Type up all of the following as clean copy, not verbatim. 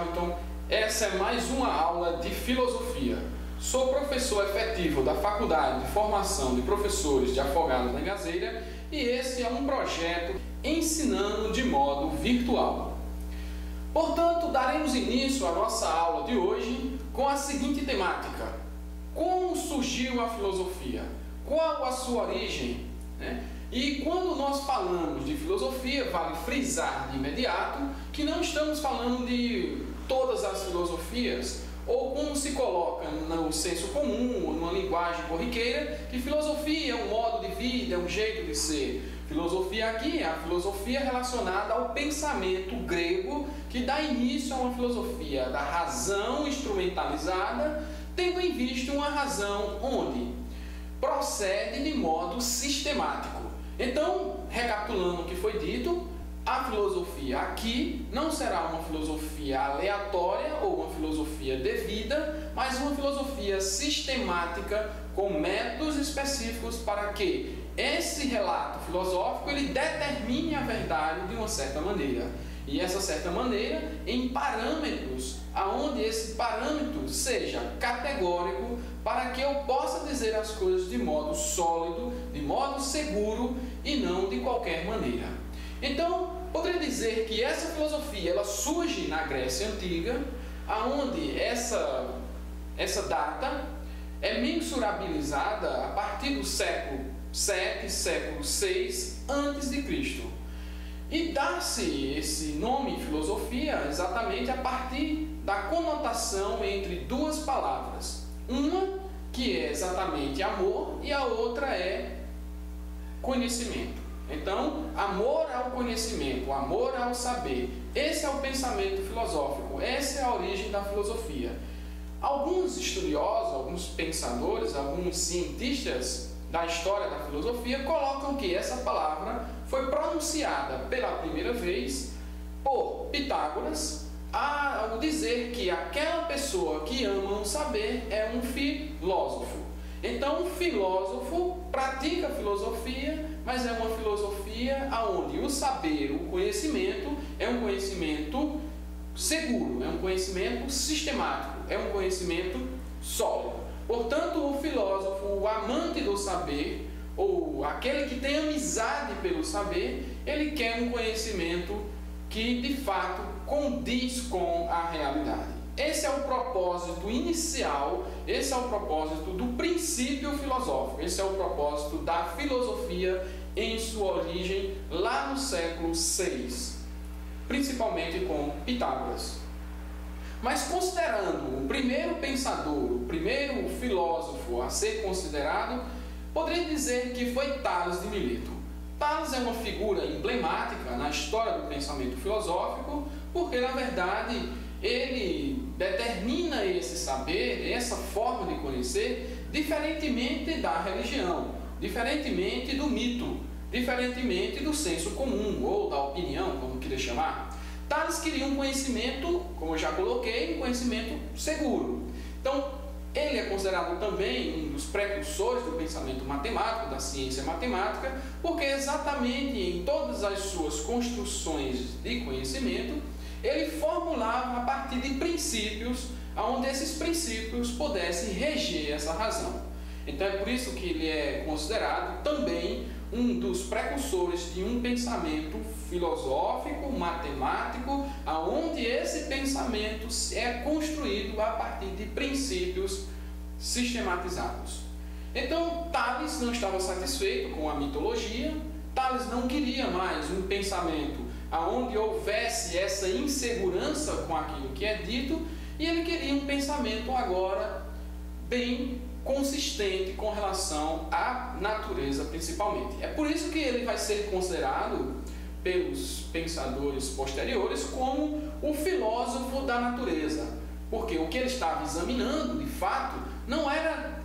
Charlton. Essa é mais uma aula de filosofia. Sou professor efetivo da Faculdade de Formação de Professores de Afogados da Engazeira e esse é um projeto ensinando de modo virtual. Portanto, daremos início à nossa aula de hoje com a seguinte temática: como surgiu a filosofia? Qual a sua origem? E quando nós falamos de filosofia, vale frisar de imediato que não estamos falando de todas as filosofias, ou como se coloca no senso comum, ou numa linguagem corriqueira, que filosofia é um modo de vida, é um jeito de ser. Filosofia aqui é a filosofia relacionada ao pensamento grego, que dá início a uma filosofia da razão instrumentalizada, tendo em vista uma razão onde procede de modo sistemático. Então, recapitulando o que foi dito, a filosofia aqui não será uma filosofia aleatória ou uma filosofia devida, mas uma filosofia sistemática com métodos específicos para que esse relato filosófico ele determine a verdade de uma certa maneira. E essa certa maneira em parâmetros, aonde esse parâmetro seja categórico para que eu possa dizer as coisas de modo sólido, de modo seguro e não de qualquer maneira. Então, poderia dizer que essa filosofia ela surge na Grécia Antiga, aonde essa data é mensurabilizada a partir do século VII, século VI a.C. E dá-se esse nome filosofia exatamente a partir da conotação entre duas palavras. Uma que é exatamente amor e a outra é conhecimento. Então, amor ao conhecimento, amor ao saber. Esse é o pensamento filosófico, essa é a origem da filosofia. Alguns estudiosos, alguns pensadores, alguns cientistas da história da filosofia colocam que essa palavra foi pronunciada pela primeira vez por Pitágoras ao dizer que aquela pessoa que ama o saber é um filósofo. Então, o filósofo pratica filosofia, mas é uma filosofia onde o saber, o conhecimento, é um conhecimento seguro, é um conhecimento sistemático, é um conhecimento sólido. Portanto, o filósofo, o amante do saber, ou aquele que tem amizade pelo saber, ele quer um conhecimento que de fato condiz com a realidade. Esse é o propósito inicial, esse é o propósito do princípio filosófico, esse é o propósito da filosofia em sua origem lá no século VI, principalmente com Pitágoras. Mas considerando o primeiro pensador, o primeiro filósofo a ser considerado, poderia dizer que foi Tales de Mileto. Tales é uma figura emblemática na história do pensamento filosófico, porque na verdade ele determina esse saber, essa forma de conhecer, diferentemente da religião, diferentemente do mito, diferentemente do senso comum ou da opinião, como queira chamar. Tales queria um conhecimento, como eu já coloquei, um conhecimento seguro. Então, ele é considerado também um dos precursores do pensamento matemático, da ciência matemática, porque exatamente em todas as suas construções de conhecimento, ele formulava a partir de princípios, onde esses princípios pudessem reger essa razão. Então é por isso que ele é considerado também um dos precursores de um pensamento filosófico, matemático, onde esse pensamento é construído a partir de princípios sistematizados. Então Tales não estava satisfeito com a mitologia, Tales não queria mais um pensamento onde houvesse essa insegurança com aquilo que é dito, e ele queria um pensamento agora bem consistente com relação à natureza principalmente. É por isso que ele vai ser considerado pelos pensadores posteriores como o filósofo da natureza, porque o que ele estava examinando de fato não era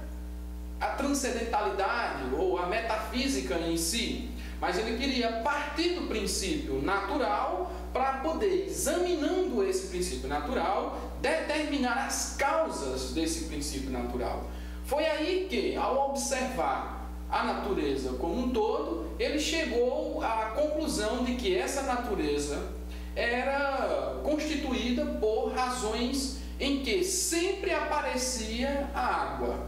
a transcendentalidade ou a metafísica em si, mas ele queria partir do princípio natural para poder, examinando esse princípio natural, determinar as causas desse princípio natural. Foi aí que, ao observar a natureza como um todo, ele chegou à conclusão de que essa natureza era constituída por razões em que sempre aparecia a água.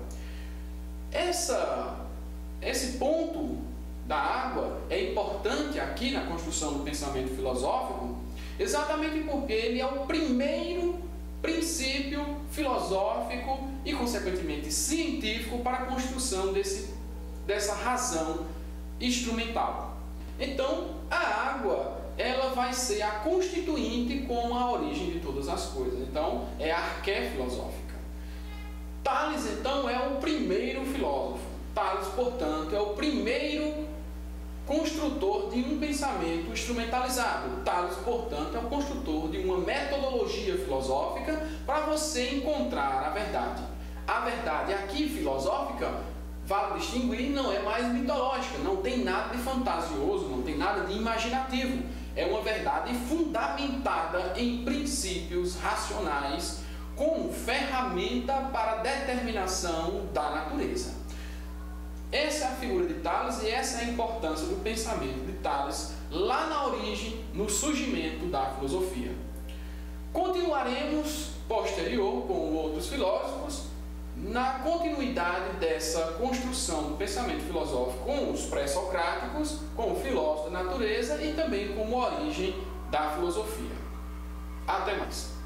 Esse ponto da água é importante aqui na construção do pensamento filosófico, exatamente porque ele é o primeiro princípio filosófico e, consequentemente, científico para a construção dessa razão instrumental. Então, a água, ela vai ser a constituinte como a origem de todas as coisas. Então, é a arqué filosófica. Tales, então, é o primeiro filósofo. Tales, portanto, é o primeiro construtor de um pensamento instrumentalizado. Tales, portanto, é o construtor de uma metodologia filosófica para você encontrar a verdade. A verdade aqui filosófica, vale distinguir, não é mais mitológica, não tem nada de fantasioso, não tem nada de imaginativo. É uma verdade fundamentada em princípios racionais como ferramenta para a determinação da natureza. Essa é a figura de Tales e essa é a importância do pensamento de Tales lá na origem, no surgimento da filosofia. Continuaremos posterior com outros filósofos na continuidade dessa construção do pensamento filosófico com os pré-socráticos, com o filósofo da natureza e também como origem da filosofia. Até mais!